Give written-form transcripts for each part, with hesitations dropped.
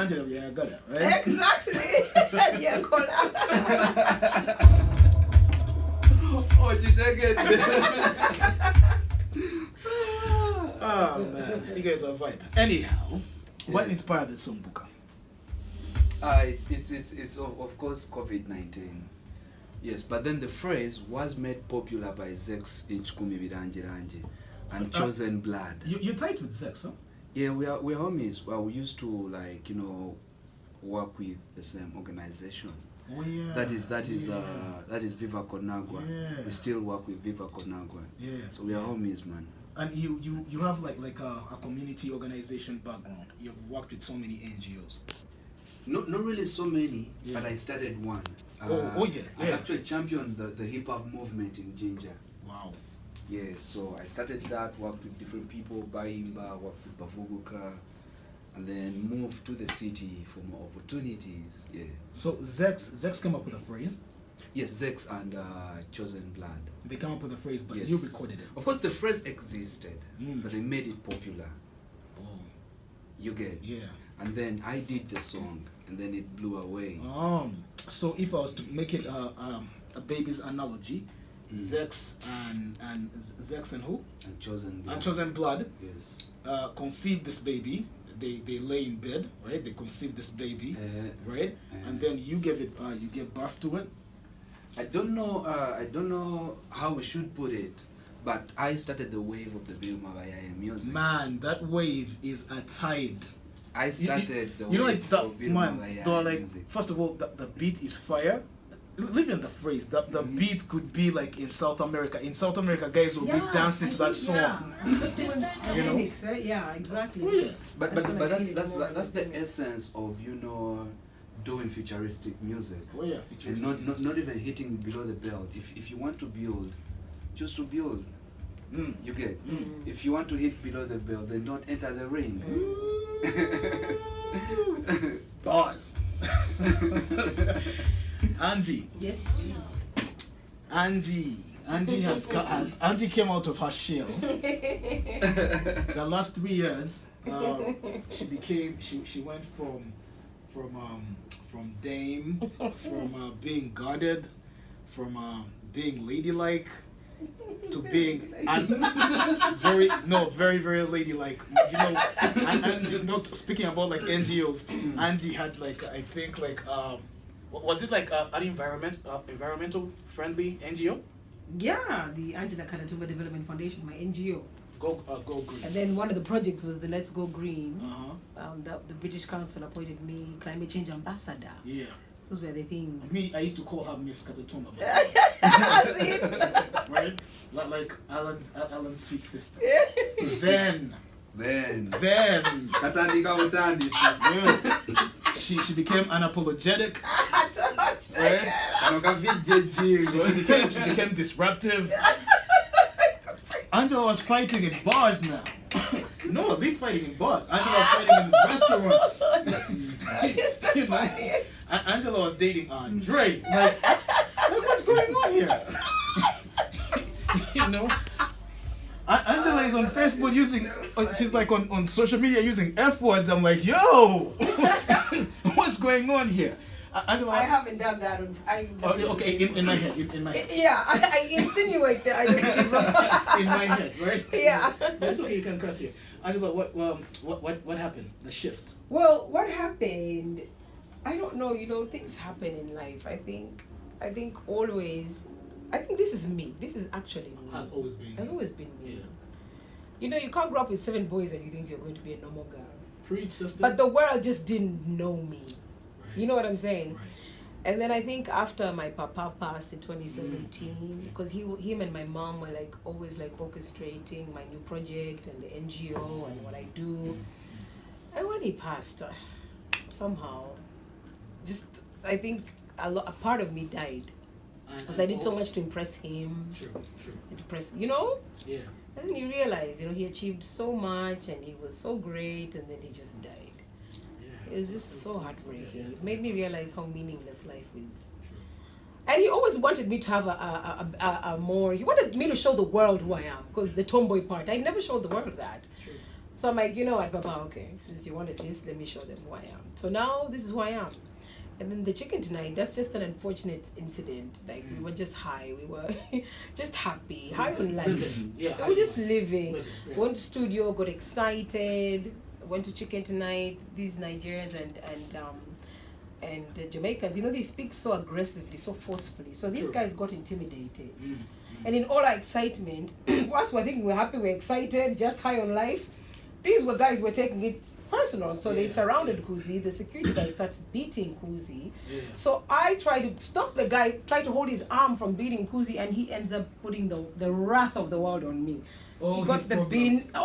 Angela, yeah, I got it, right? Exactly. Yeah, call out. Oh, she take it. Oh man, you guys are vibe. Anyhow, what inspired the song Buka? It's of course COVID-19. Yes, but then the phrase was made popular by Zex in Chimey with Angella and Chosen Blood. You tight with Zex, huh? Yeah, we're homies. Well, we used to work with the same organization. Oh yeah. That is Viva Conagua. Yeah. We still work with Viva Conagua. Yeah. So we are homies, man. And you have like a community organization background. You've worked with so many NGOs. Not really so many, but I started one. I actually championed the hip hop movement in Ginger. Wow. Yeah, so I started that, worked with different people, Baimba, worked with Buka, and then moved to the city for more opportunities. Yeah. So Zex came up with a phrase. Yes, Zex and Chosen Blood. They came up with a phrase, but yes. you recorded it. Of course, the phrase existed, but they made it popular. Oh. You get? Yeah. And then I did the song, and then it blew away. So if I was to make it a baby's analogy, Zex and Zex and who? And Chosen Blood. And Chosen Blood. Yes. Conceived this baby. They lay in bed, right? They conceived this baby, right? And then you gave birth to it. I don't know how we should put it, but I started the wave of the Bill Mabaya music. Man, that wave is a tide. I started the wave of Bill Mabaya music. First of all, the beat is fire. Living the phrase, the beat could be like in South America. In South America, guys will be dancing to that song. Yeah. You know? Right? Yeah, exactly. Oh, yeah. But that's the essence of doing futuristic music. Oh yeah, futuristic. And not even hitting below the belt. If you want to build, just to build. You get. If you want to hit below the belt, then don't enter the ring. Bars. Angie. Yes, please. Angie came out of her shell. The last 3 years, she went from dame, from being guarded, from being ladylike, to being very very ladylike. You know, and not speaking about like NGOs. Angie had was it like an environmental friendly NGO? Yeah, the Angella Katatumba Development Foundation, my NGO. Go Green. And then one of the projects was the Let's Go Green. Uh-huh. The British Council appointed me climate change ambassador. Yeah. Those were the things. Me, I used to call her Miss Katatumba. Right? Like Alan's sweet sister. Then Katandika utandisi. She became unapologetic. Right? She became disruptive. Angela was fighting in bars now. No, they fighting in bars. Angela was fighting in restaurants. Angela was dating Andre. Like what's going on here? You know? Angela is on Facebook using, she's like on social media using F words. I'm like, yo, what's going on here? Angela, I haven't done that. Okay, in my head. Yeah, I insinuate that I don't give up. In my head, right? Yeah. That's okay, you can cuss here. Angela, what happened? The shift. Well, what happened? I don't know. Things happen in life. I think always. I think this is me. This is actually me. Has always been me. Yeah. You can't grow up with 7 boys and you think you're going to be a normal girl. Preach, sister. But the world just didn't know me. Right. You know what I'm saying? Right. And then I think after my papa passed in 2017, because him and my mom were like always like orchestrating my new project and the NGO and what I do. And when he passed, somehow, just I think a part of me died. Because I did so much to impress him. True. Impress, Yeah. And then you realize, he achieved so much and he was so great, and then he just died. Yeah. It was just so heartbreaking. It made me realize how meaningless life is. And he always wanted me to have a more. He wanted me to show the world who I am, because the tomboy part, I never showed the world that. True. So I'm like, you know what, Papa, okay, since you wanted this, let me show them who I am. So now this is who I am. And then the chicken tonight, that's just an unfortunate incident. Like, we were just high. We were just happy. High on life. Yeah, We were just living. Yeah. Went to studio, got excited. Went to chicken tonight. These Nigerians and the Jamaicans, you know, they speak so aggressively, so forcefully. So these True. guys got intimidated. And in all our excitement, for us, we're thinking we're happy, we're excited, just high on life. These were guys were taking it personal. So they surrounded Kuzi. The security guy starts beating Kuzi. Yeah. So I try to stop the guy, try to hold his arm from beating Kuzi, and he ends up putting the wrath of the world on me. All He got his the problems. bin,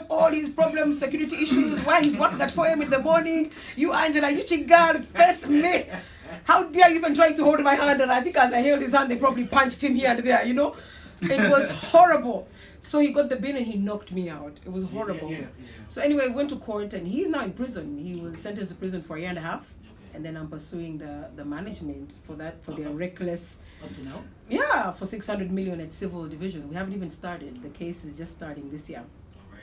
all his problems, security issues, why he's working at 4 a.m. in the morning. You, Angela, you chick-girl, face me. How dare you even try to hold my hand? And I think as I held his hand, they probably punched him here and there, you know. It was horrible. So he got the bin and he knocked me out. It was horrible. Yeah. So anyway, we went to court and he's now in prison. He was sentenced to prison for a year and a half. Okay. And then I'm pursuing the management for their reckless, Up to now? yeah, for 600 million at civil division. We haven't even started. The case is just starting this year. All right.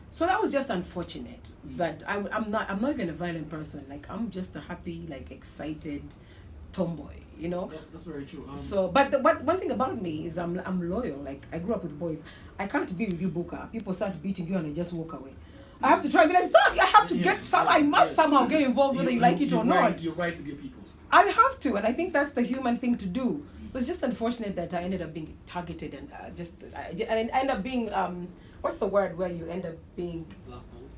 So that was just unfortunate. But I'm not even a violent person. Like, I'm just a happy, like, excited tomboy, you know. That's very true. So, but one thing about me is I'm loyal. Like, I grew up with boys. I can't be with you, Buka. People start beating you and I just walk away. I have to try and be like, stop! I have to get some. I must somehow get involved whether you like it or not. You're right with your people. I have to, and I think that's the human thing to do. So it's just unfortunate that I ended up being targeted and I end up being what's the word where you end up being Blackballed.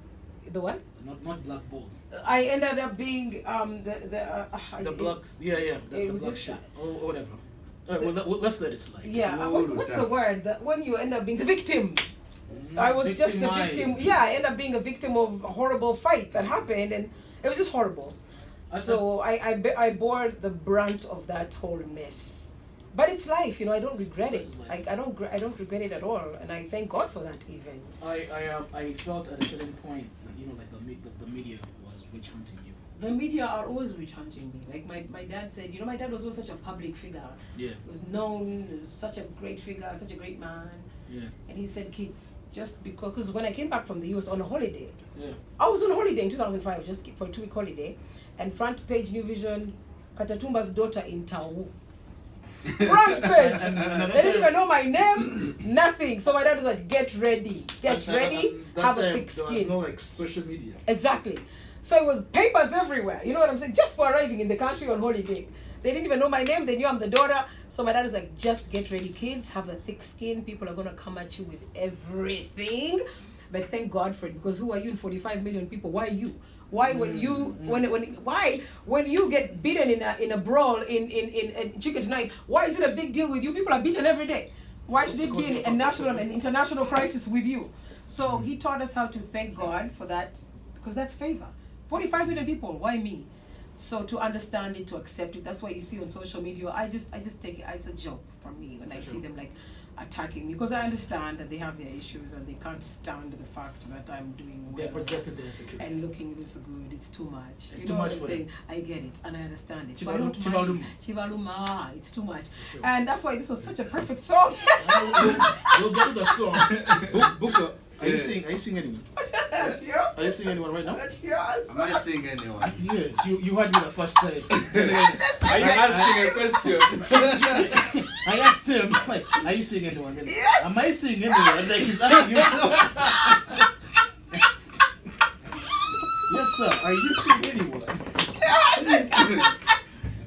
the what? Not blackballed. I ended up being The blocks. Yeah. The was block just shit. Or whatever. All right, well, let's let it slide. yeah. What's the word? When you end up being the victim. I was just the Victimized. victim. Yeah, I ended up being a victim of a horrible fight that happened, and it was just horrible. So I bore the brunt of that whole mess. But it's life, you know. I don't regret it. I don't regret it at all, and I thank God for that even. I felt at a certain point, you know, like the media was witch hunting you. The media are always witch hunting me. Like my dad said, you know, my dad was such a public figure. Yeah. He was known, such a great figure, such a great man. Yeah. And he said, kids, just because when I came back from the US on a holiday, Yeah. I was on holiday in 2005, just for a 2-week holiday, and front page New Vision, Katatumba's daughter in Tau. Front page. They didn't even know my name, nothing. So my dad was like, get ready, have a thick There was skin. no like social media. Exactly. So it was papers everywhere. You know what I'm saying? Just for arriving in the country on holiday. They didn't even know my name. They knew I'm the daughter. So my dad was like, just get ready, kids. Have a thick skin. People are going to come at you with everything. But thank God for it. Because who are you in 45 million people? Why you? Why when you when you get beaten in a brawl in Chicken Tonight? Why is it a big deal with you? People are beaten every day. Why should it be a national and international crisis with you? So he taught us how to thank God for that, because that's favor. 45 million people. Why me? So to understand it, to accept it. That's why you see on social media. I just take it as a joke for me when I see them like attacking me, because I understand that they have their issues and they can't stand the fact that I'm doing well. They projected their insecurities. And looking this good, it's too much. It's you too know much what I'm for saying? I get it and I understand it. So I Chivaluma. don't mind. Chivaluma, it's too much. Sure. And that's why this was such a perfect song. We'll get to the song. Buka, are you singing anyone? That's you? Are you singing anyone right now? That's yours. Am I seeing anyone? Yes, you heard me the first time. Are you asking a question? I asked him, like, are you seeing anyone? Then, Yes. am I seeing anyone? Like, he's asking himself. Yes, sir. Are you seeing anyone?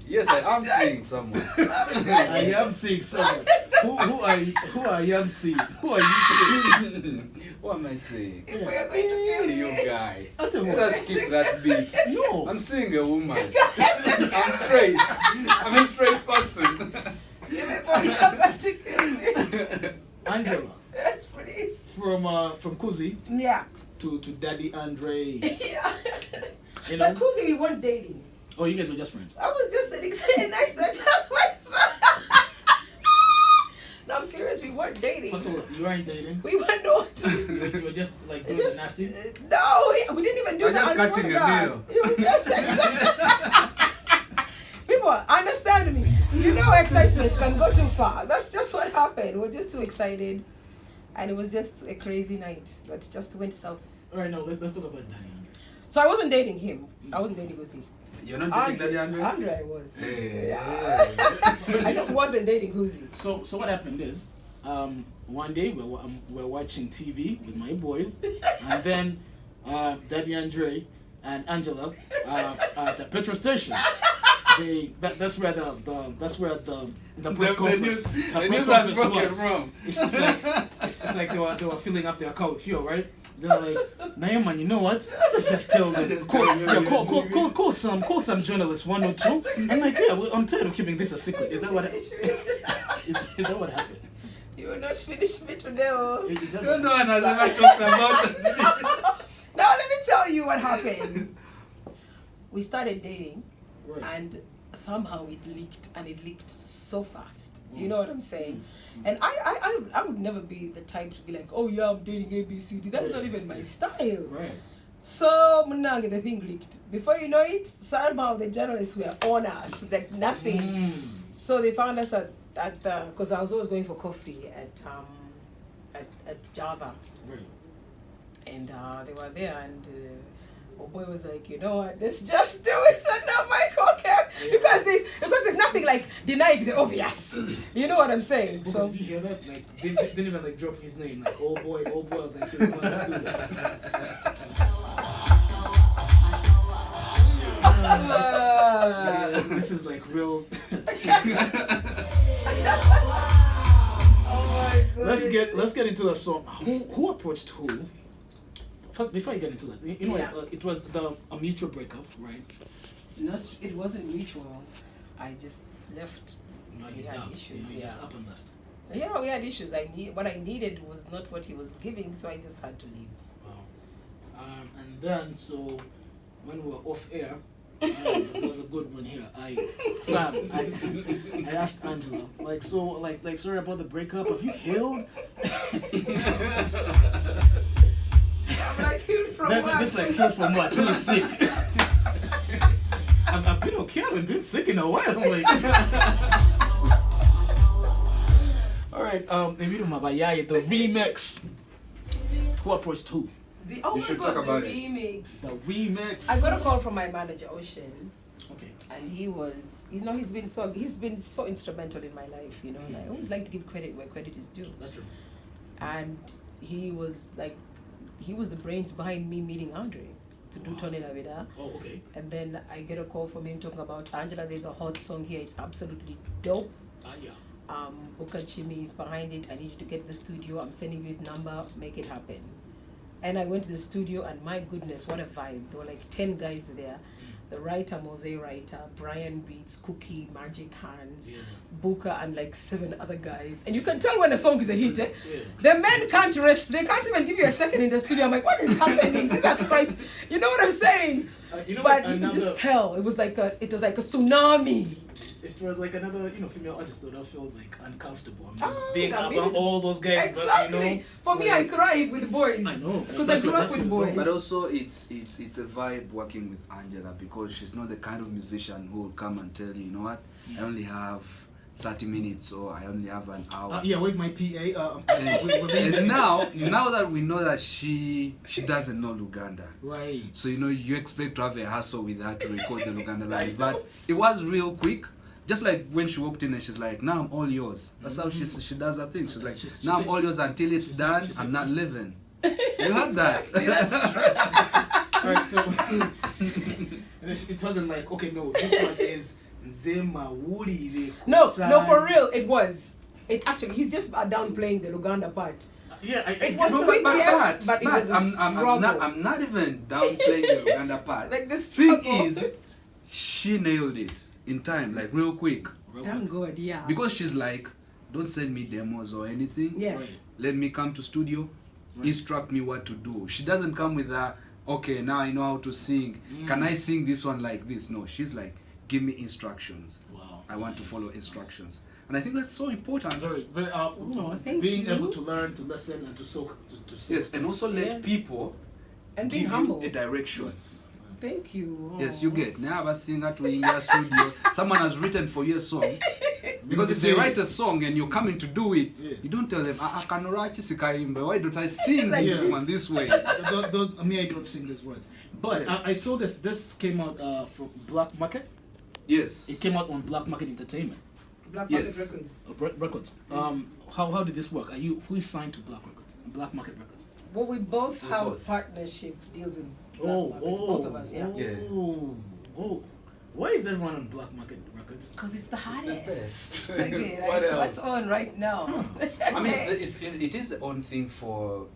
Yes, I am seeing someone. I am seeing someone. Who are you seeing? Who are you seeing? What am I saying? If we are going to kill You you. guy. I don't Let know. us skip that beat. No. I'm seeing a woman. I'm straight. I'm a straight person. If we are going to kill me. Angela, Yes, please. from Kuzi Yeah. to Daddy Andre. Yeah. You know? But Kuzi, we weren't dating. Oh, you guys were just friends. I was just an excited night that just went. No, I'm serious. We weren't dating. First of all, you weren't dating. We were not. You were just like doing Just, nasty. no, we didn't even do We're that. just I catching swear a to God. It was just people understand me. You know, excitement can go too far. That's just what happened. We're just too excited, and it was just a crazy night that just went south. All right, now let's talk about Daddy Andre. So I wasn't dating him. I wasn't dating Huzi. You're not dating Daddy Andre? Andre I was. Hey. I just wasn't dating Huzi. So what happened is, one day we're watching TV with my boys, and then Daddy Andre and Angela at a petrol station. That's where the press conference was. From. It's like they were filling up their car with fuel, right? They're like, Naeman, you know what? Let's just tell them. Call some journalists, one or two. I'm like, yeah, I'm tired of keeping this a secret. Is that what happened? You will not finish me today. Oh. No one has ever talked about it. Now let me tell you what happened. We started dating, Right. and somehow it leaked so fast. You know what I'm saying? And I would never be the type to be like, oh yeah, I'm dating ABCD. That's not even my style. Right. So Munange, the thing leaked. Before you know it, somehow the journalists were on us like nothing. So they found us at because I was always going for coffee at Java's. Right. And they were there, and my boy was like, you know what, let's just do it under my cocktail because there's nothing like denying the obvious. You know what I'm saying? Buka, So did you hear that? Like, they didn't even like drop his name. Like, oh boy, I was like, let's do this. Yeah, this is like real. oh my God. Let's get into the song. Who approached who? First, before you get into that, you know, Yeah. it was a mutual breakup, right? It wasn't mutual. I just left. We had issues. You Yeah. just up and left. Yeah, we had issues. What I needed was not what he was giving, so I just had to leave. Wow. And then so when we were off air, there was a good one here. I asked Angela, like, sorry about the breakup. Have you healed? Like healed from what? Just like healed from what? He was sick. I've been okay. I haven't been sick in a while. I'm like, all right. The remix. Who approached who? Oh You my should God, talk about the it. remix. The remix. I got a call from my manager, Ocean, Okay. and he was, he's been so instrumental in my life, you know. And I always like to give credit where credit is due. That's true. And he was the brains behind me meeting Andre to do Tone La Vida. Oh, okay. And then I get a call from him talking about Angela. There's a hot song here. It's absolutely dope. Yeah. Buka Chimey is behind it. I need you to get to the studio. I'm sending you his number. Make it happen. And I went to the studio, and my goodness, what a vibe. There were like 10 guys there. The writer, Mose writer, Brian Beats, Cookie, Magic Hands, Buka, and like 7 other guys. And you can tell when a song is a hit. Eh? Yeah. The men can't rest. They can't even give you a second in the studio. I'm like, what is happening? Jesus Christ. You know what I'm saying? You know But what, you could just tell. It was like a tsunami. If there was like another, female artist, that would feel like uncomfortable. Being around all those guys. Exactly. For me, I thrive with boys. I know. Because I grew up with boys. But also, it's a vibe working with Angela because she's not the kind of musician who will come and tell you, you know what, I only have 30 minutes or I only have an hour. Where's my PA? And now that we know that she doesn't know Luganda, right? So you expect to have a hassle with her to record the Luganda lines, but it was real quick. Just like when she walked in and she's like, now I'm all yours. That's how she does her thing. She's like, now I'm all yours until it's done. I'm not living. You heard that. Alright, so it wasn't like, okay, no, this one is Zema Woody. No, for real, it was. It actually, he's just downplaying the Luganda part. Yeah, it was quick, yes, but it was a struggle. I'm not even downplaying the Luganda part. Like the thing struggle. is, she nailed it in time, like real quick. Thank God, yeah. Because she's like, don't send me demos or anything. Yeah. Right. Let me come to studio, instruct me what to do. She doesn't come with a, okay, now I know how to sing. Can I sing this one like this? No, she's like, give me instructions. Wow. I want to follow instructions. And I think that's so important. Very, thank being you. able to learn, to listen, and to soak. Yes, and also let people and being give humble. you a direction. Yes. Thank you. Yes, you get. Now I was singing to in your studio. Someone has written for you a song. Because if they write a song and you're coming to do it, Yeah. you don't tell them, why don't I sing Like this this. one this way? I don't sing these words. But I saw this came out from Black Market. Yes. It came out on Black Market Entertainment Black Yes. Market Records. Records. How did this work? Who is signed to Black Market Records? Well, we both We have both. partnership deals with Black Oh, Market, both of us, yeah. Oh. Why is everyone on Black Market Records? Because it's the hottest. best. It's okay, What it's else? what's on right now. I mean, it is the own thing for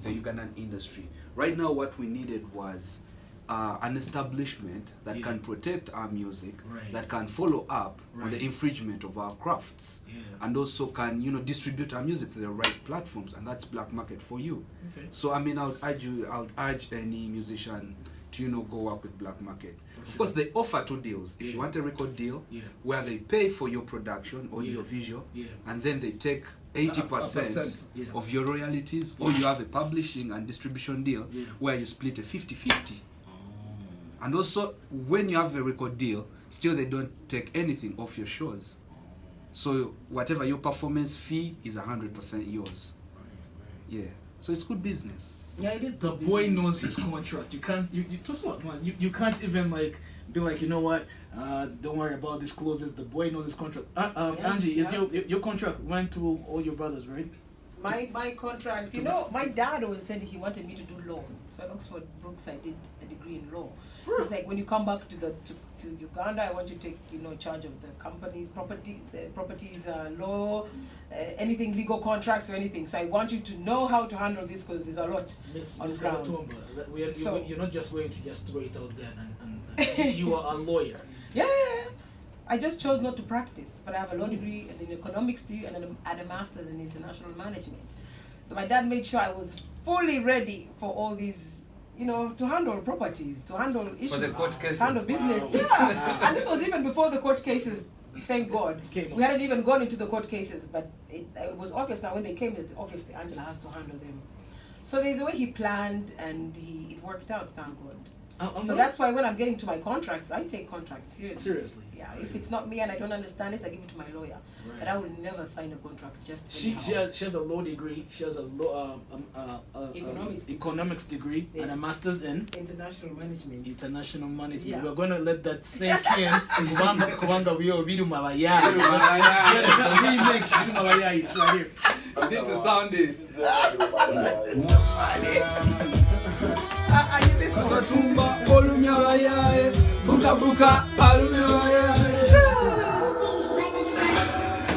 the Ugandan industry. Right now, what we needed was an establishment that Yeah. can protect our music, Right. that can follow up on the Right. infringement of our crafts, Yeah. and also can distribute our music to the right platforms, and that's Black Market for you. Okay. So I mean, I would urge any musician to go work with Black Market. Of sure. course, they offer two deals. If Yeah. you want a record deal, Yeah. where they pay for your production, audio, Yeah. visual, Yeah. and then they take 80% percent, yeah. of your royalties, or you have a publishing and distribution deal Yeah. where you split a 50-50. And also, when you have a record deal, still they don't take anything off your shows. So whatever your performance fee is 100% yours. Yeah. So it's good business. Yeah, it is. The good boy business. knows his contract. You can't. You trust what, man? You can't even be like, you know what? Don't worry about these clauses. The boy knows his contract. Yes, Angie, is yes. your contract went to all your brothers, right? My contract, my dad always said he wanted me to do law. So at Oxford Brooks, I did a degree in law. It's like when you come back to Uganda, I want you to take charge of the company's properties law, anything legal contracts or anything. So I want you to know how to handle this because there's a lot Miss on ground. Katatumba, So- you're not just going to just throw it out there and you are a lawyer. Yeah. I just chose not to practice, but I have a law degree and an economics degree and a master's in international management. So my dad made sure I was fully ready for all these, to handle properties, to handle issues, For the court cases. handle business. Wow. Yeah, and this was even before the court cases. Thank God. Came on. We hadn't even gone into the court cases, but it was obvious now when they came that obviously Angela has to handle them. So there's a way he planned and it worked out, thank God. So that's why when I'm getting to my contracts, I take contracts seriously. Seriously. Yeah, if it's not me and I don't understand it, I give it to my lawyer. Right. But I will never sign a contract just She anyhow. has a law degree. She has a law economics degree Yeah. and a master's in International management. international management. Yeah. We're gonna let that sink in. Kubanga we are Bidu Mabaya. Bidu Mabaya. Remix Bidu Mabaya. It's right here. I need to sound it. Katatumba, olumya bayaye, buka buka, alumya bayaye.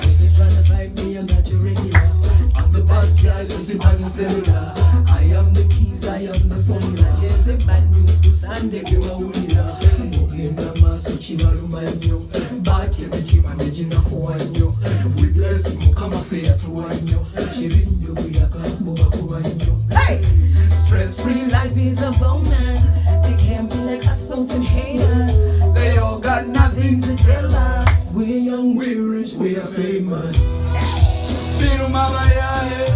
If you're trying to find me, I'm not your regular. I'm the bad guy, listen on your cellular. I am the keys, I am the formula. Here's the bad news, to Sunday, give a ulila. Mugenda maso chibalumanyo. Bache kuchima nejina fuwanyo. We bless mukama fair tuwanyo. Chirinyo kuyaka mboga kubanyo. Hey! Stress-free life is a bonus. They can't be like us, something haters. They all got nothing to tell us. We're young, we're rich, we are famous. Bidu mabayaye,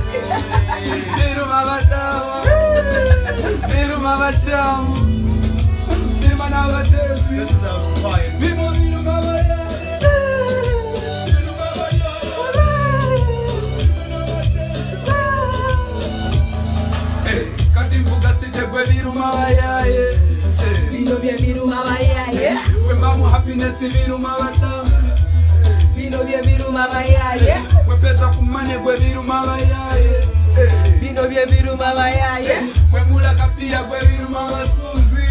bidu mabadawa, bidu mabachamu, bidu manabatesi. This is a fire. Bidu mabayaye, bidu mabayaye. Katimbuka sitegwe bidu mabayaye. Bino bye biruma bayaye. We mamu happiness bidu mabasafi. Bino bye biruma bayaye. We pesa kumane gwe bidu mabayaye. Bino bye biruma bayaye. We mula kapia gwe bidu mabasunzi.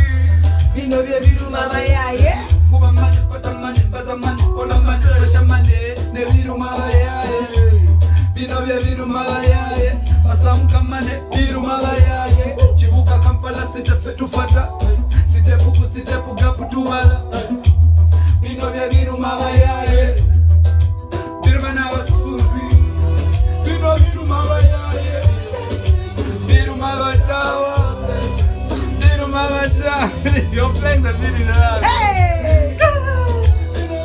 Bino bye biruma bayaye. Kuba mane, kota mane, baza mane, kola mane, sasha mane, ne bidu mabayaye. Bino bye bidu mabayaye. Basamuka mane, bidu mabayaye. Chibuka Kampala sitefe tufata. Sitepu gapu tuwala. Bino bye bidu mabayaye. Bidu manabasunzi. Bino bidu mabayaye. Bidu mabadawa. Bidu mabasha. You're playing the beat in the house. Hey!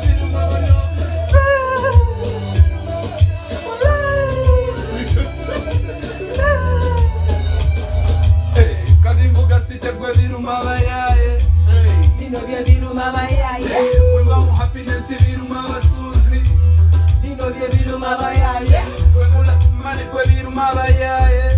Bidu mabayaye. Kadimbuga sitegwe bidu mabayaye. Bino bye biruma bayaye. We mamu happiness bidu mabasuzi. bino bye biruma bayaye mani kwe biruma bayaye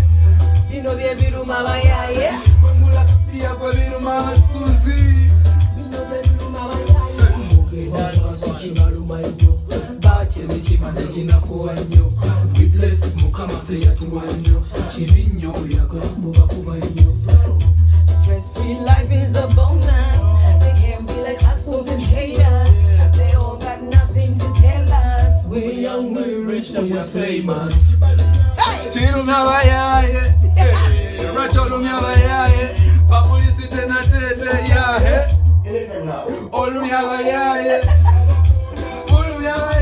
bino bye biruma bayaye kwengula pia kwe biruma abasunzi bino bye biruma bayaye mugenda sikibaluma nnyo bache mitima neginafuwa nnyo we bless mukama ffe yatuwa nnyo kibi nnyo oyaga mubakuba nnyo. Stress-free life is a bonus. They can't be like assholes and haters. They all got nothing to tell us. We're young, we're rich, and we're famous. Chirumya bayaye Racholumya bayaye Papulisi tena tete yahe Olumya bayaye Olumya bayaye